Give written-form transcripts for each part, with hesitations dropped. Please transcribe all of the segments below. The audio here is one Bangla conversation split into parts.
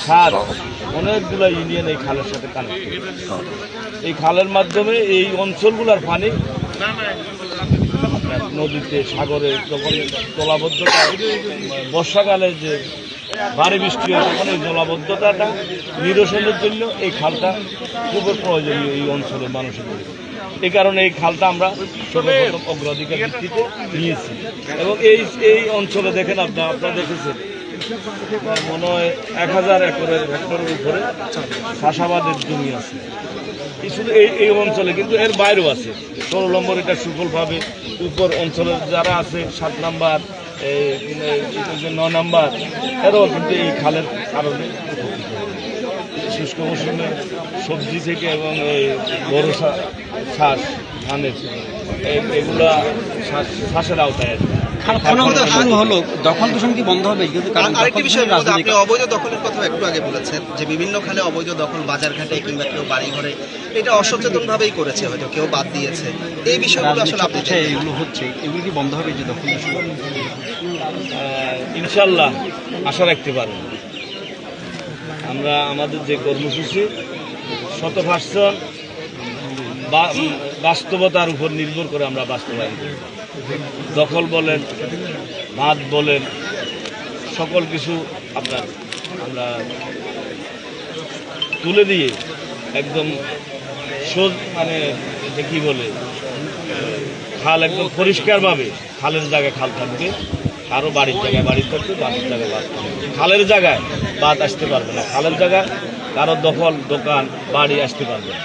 সাত অনেকগুলো ইউনিয়ন এই খালের সাথে কানেক্ট। এই খালের মাধ্যমে এই অঞ্চলগুলোর পানি নদীতে, সাগরে যখন জলাবদ্ধতা, বর্ষাকালে যে ভারী বৃষ্টি হয় তখন এই জলাবদ্ধতাটা নিরসনের জন্য এই খালটা খুবই প্রয়োজনীয় এই অঞ্চলের মানুষের জন্য। এই কারণে এই খালটা আমরা সর্বপ্রথম অগ্রাধিকার ভিত্তিতে নিয়েছি। এবং এই অঞ্চলে দেখেন আপনারা দেখেছেন মনে হয় 1000 একরের হেক্টরের উপরে চাষাবাদের জমি আছে শুধু এই অঞ্চলে, কিন্তু এর বাইরেও আছে। 16 নম্বর এটা সুফলভাবে উপর অঞ্চলের যারা আছে 7 নাম্বার 9 নাম্বার এরাও কিন্তু এই খালের কারণে শুষ্ক মৌসুমে সবজি থেকে এবং এই বড় শ্বাস ধানের এগুলা শ্বাসের আওতায় আছে। দখল দূষণ কি বন্ধ হবে? আরেকটি বিষয়, আপনি অবৈধ দখলের কথা একটু আগে বলেছেন যে বিভিন্ন খালে অবৈধ দখল বাজারঘাটে কিংবা কেউ বাড়ি ঘরে, এটা অসচেতন ভাবেই করেছে, হয়তো কেউ বাদ দিয়েছে। এই বিষয়গুলো আসলে আপনি এগুলো হচ্ছে, এগুলো কি বন্ধ হবে যে দখল দূষণ? ইনশাল্লাহ আশা রাখতে পারেন। আমরা আমাদের যে কর্মসূচি 100% বাস্তবতার উপর নির্ভর করে আমরা বাস্তবায়ন করি। দখল বলেন, বাঁধ বলেন, সকল কিছু আমরা তুলে দিয়ে একদম মানে যে কী বলে, খাল একদম পরিষ্কারভাবে খালের জায়গায় খাল থাকবে, কারো বাড়ির জায়গায় বাড়ি থাকবে, বাড়ির জায়গায় বাদ থাকবে। খালের জায়গায় বাদ আসতে পারবে না, খালের জায়গায় কারো দখল দোকান বাড়ি আসতে পারবে না।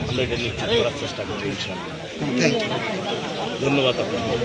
আমরা এটা নিশ্চিত করার চেষ্টা করি ইনশাআল্লাহ। ধন্যবাদ আপনাকে।